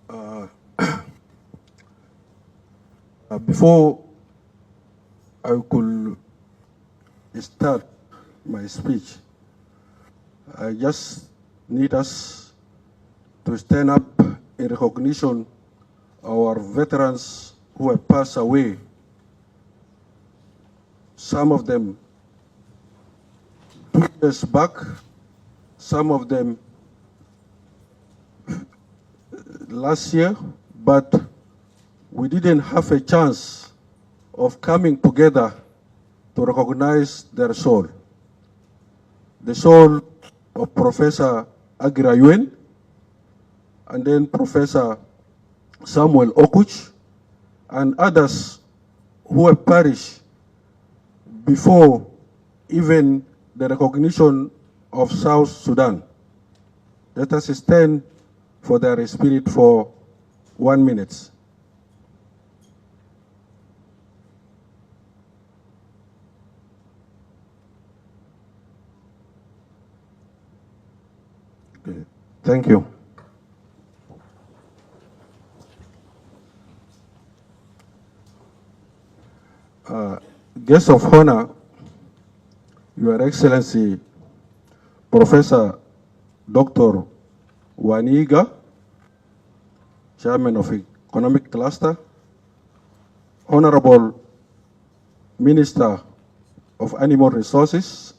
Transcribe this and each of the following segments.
Uh, Before I could start my speech, I just need us to stand up in recognition of our veterans who have passed away. Some of them 2 years back, some of them last year, but we didn't have a chance of coming together to recognize their soul. The soul of Professor Agira Yuen, and then Professor Samuel Okuch, and others who have perished before even the recognition of South Sudan. Let us stand for their spirit for 1 minute. Okay. Thank you. Guest of honor, Your Excellency, Professor Dr. Waniga, Chairman of Economic Cluster, Honorable Minister of Animal Resources,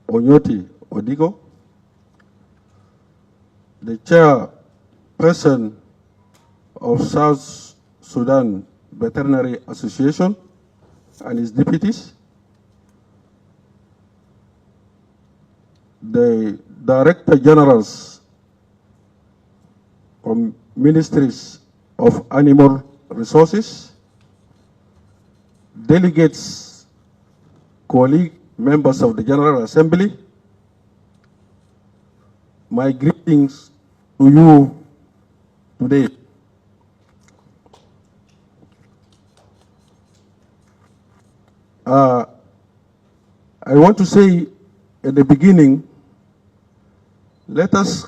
Onyoti Odigo, the Chairperson of South Sudan Veterinary Association and his deputies, the Director Generals from Ministries of Animal Resources, delegates, colleagues, members of the General Assembly, my greetings to you today. I want to say at the beginning, let us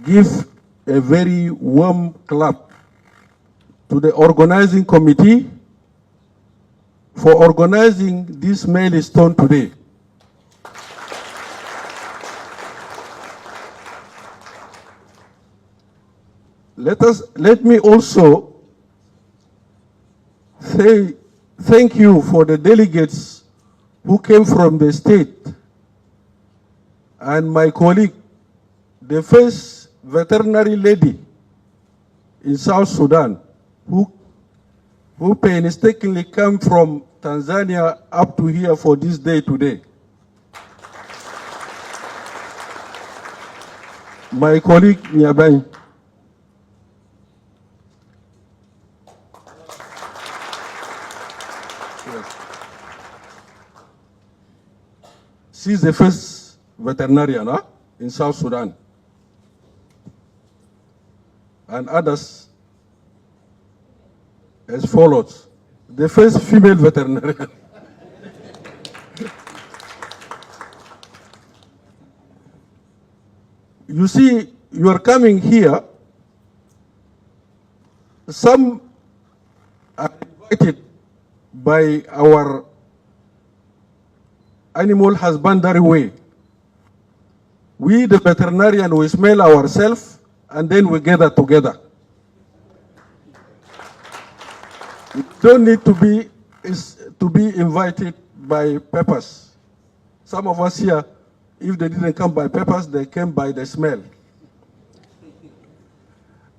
give a very warm clap to the organizing committee for organizing this milestone today. Let me also say thank you for the delegates who came from the state and my colleague, the first veterinary lady in South Sudan, who painstakingly came from Tanzania up to here for this day today. My colleague Nyabai. She's the first veterinarian in South Sudan. And others as follows. The first female veterinarian. You see, you are coming here. Some are invited by our animal husbandry way. We, the veterinarian, we smell ourselves and then we gather together. You don't need to be invited by peppers. Some of us here, if they didn't come by peppers, they came by the smell.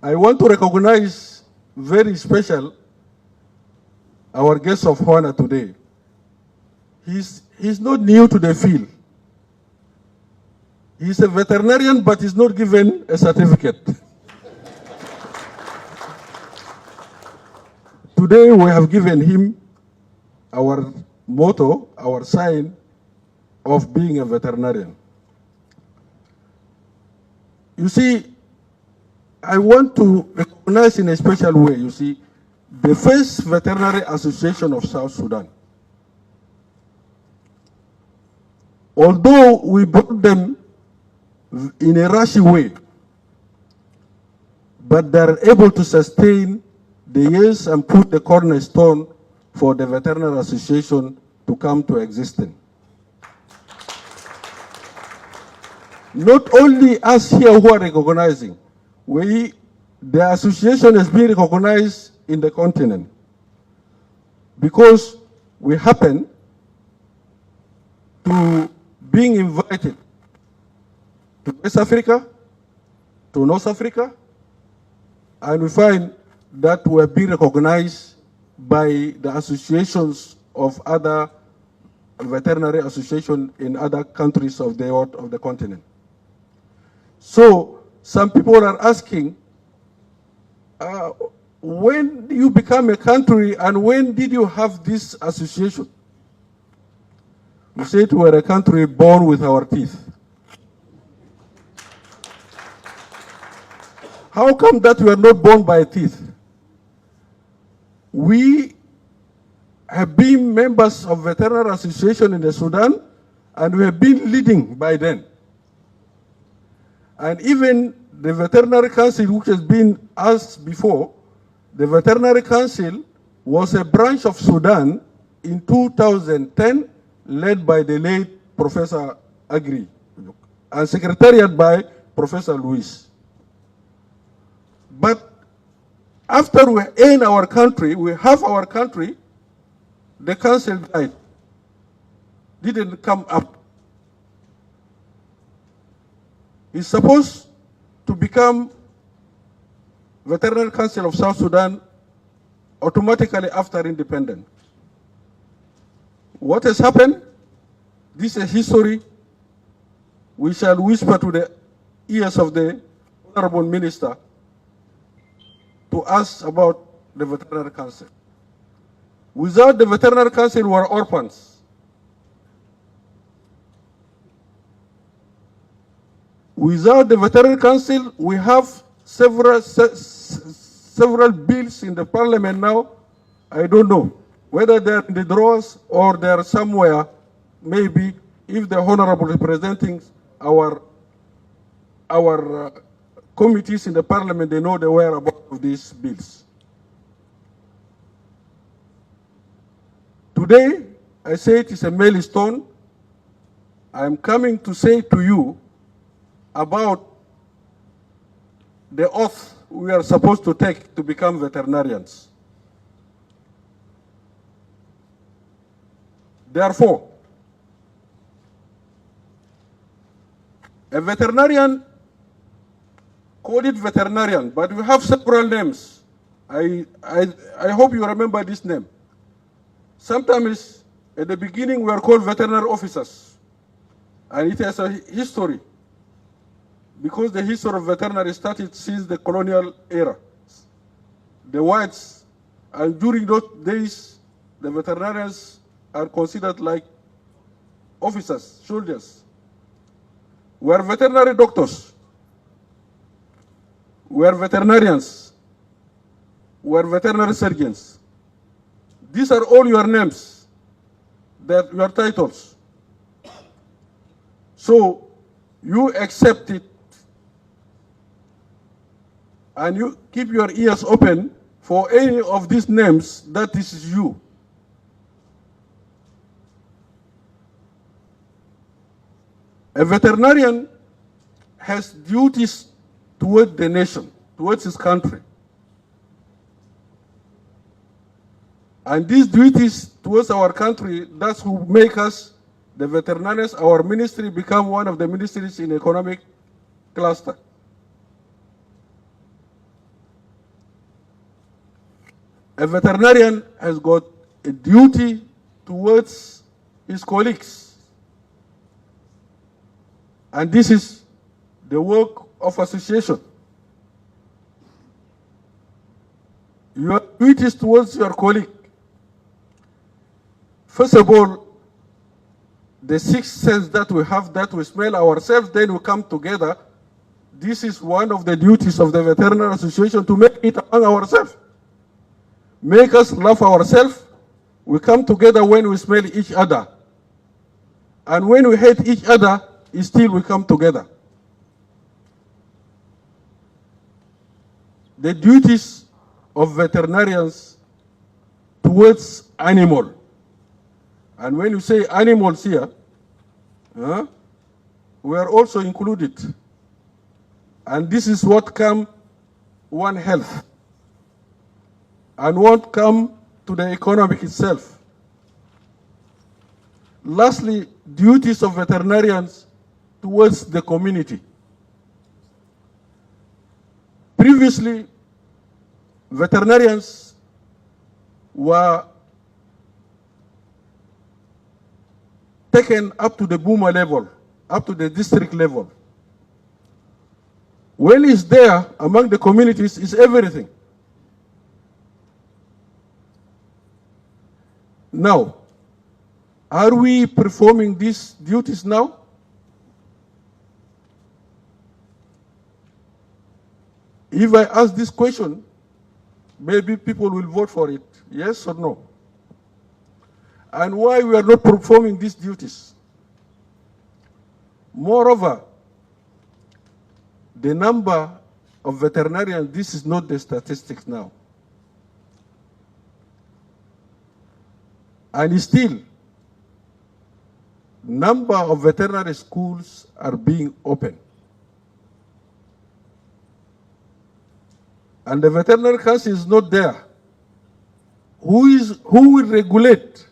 I want to recognize very special our guest of honor today. He's not new to the field. He's a veterinarian, but he's not given a certificate. Today we have given him our motto, our sign of being a veterinarian. You see, I want to recognize in a special way, you see, the first veterinary association of South Sudan. Although we brought them in a rushy way, but they're able to sustain the years and put the cornerstone for the Veterinary Association to come to existence. Not only us here who are recognizing, the association has been recognized in the continent because we happen to being invited to West Africa, to North Africa, and we find that we have been recognized by the associations of other veterinary associations in other countries of the continent. So some people are asking, when you become a country and when did you have this association? We said we are a country born with our teeth. How come that we are not born by teeth? We have been members of Veterinary Association in the Sudan, and we have been leading by then. And even the Veterinary Council, which has been asked before, the Veterinary Council was a branch of Sudan in 2010, led by the late Professor Agri, and secretariat by Professor Luis. But after we end our country, we have our country, the council died, didn't come up. It's supposed to become Veterinary Council of South Sudan automatically after independence. What has happened? This is history. We shall whisper to the ears of the Honorable Minister to ask about the Veterinary Council. Without the Veterinary Council, we are orphans. Without the Veterinary Council, we have several bills in the parliament now. I don't know whether they're in the drawers or they're somewhere. Maybe if the Honorable representing our committees in the parliament, they know the whereabouts of these bills. Today, I say it is a milestone. I am coming to say to you about the oath we are supposed to take to become veterinarians. Therefore, a veterinarian, call it veterinarian, but we have several names. I hope you remember this name. Sometimes at the beginning we are called veterinary officers, and it has a history, because the history of veterinary started since the colonial era. The whites, and during those days, the veterinarians are considered like officers, soldiers. We are veterinary doctors. We are veterinarians. We are veterinary surgeons. These are all your names, your titles. So you accept it, and you keep your ears open for any of these names that this is you. A veterinarian has duties toward the nation, towards his country. And these duties towards our country, that's who make us the veterinarians. Our ministry become one of the ministries in economic cluster. A veterinarian has got a duty towards his colleagues. And this is the work of association. Your duties towards your colleague. First of all, the sixth sense that we have, that we smell ourselves, then we come together. This is one of the duties of the Veterinary Association, to make it among ourselves. Make us love ourselves. We come together when we smell each other. And when we hate each other, still we come together. the duties of veterinarians towards animal. And when you say animals here, we are also included. And this is what come One Health, and won't come to the economic itself. Lastly, duties of veterinarians towards the community. Previously, veterinarians were taken up to the Buma level, up to the district level. When it's there among the communities, it's everything. Now, are we performing these duties now? If I ask this question, maybe people will vote for it, yes or no? And why we are not performing these duties? Moreover, the number of veterinarians, this is not the statistics now. And still, number of veterinary schools are being opened. And the veterinary council is not there. Who will regulate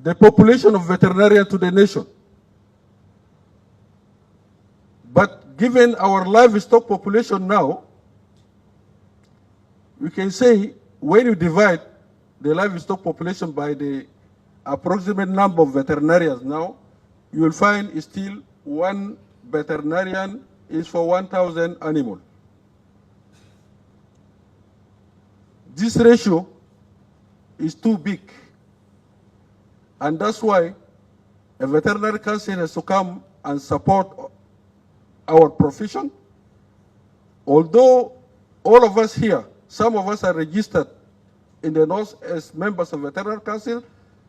the population of veterinarians to the nation? But given our livestock population now, we can say when you divide the livestock population by the approximate number of veterinarians now, you will find still one veterinarian is for 1,000 animals. This ratio is too big. And that's why a veterinary council has to come and support our profession. Although all of us here, some of us are registered in the North as members of veterinary council,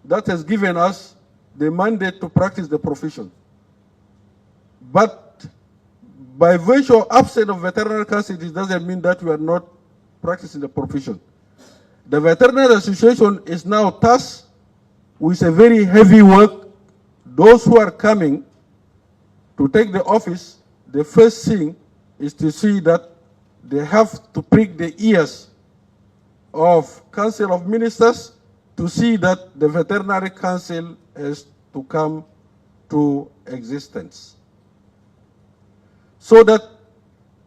that has given us the mandate to practice the profession. But by virtue of absence of veterinary council, it doesn't mean that we are not practicing the profession. The Veterinary Association is now tasked with a very heavy work. Those who are coming to take the office, the first thing is to see that they have to prick the ears of Council of Ministers to see that the Veterinary Council has to come to existence, so that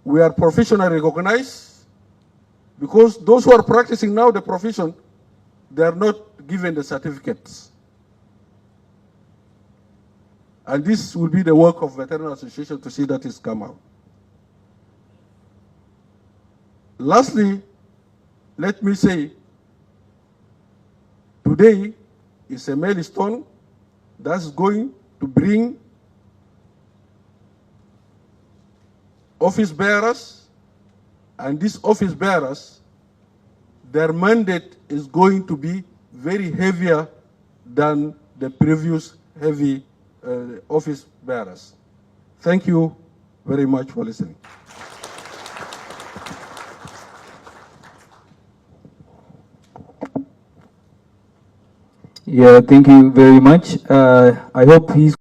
we are professionally recognized, because those who are practicing now the profession, they are not given the certificates. And this will be the work of Veterinary Association to see that it's come out. Lastly, let me say, today is a milestone that's going to bring office bearers, and these office bearers, their mandate is going to be very heavier than the previous heavy office bearers. Thank you very much for listening. Yeah, thank you very much. I hope he's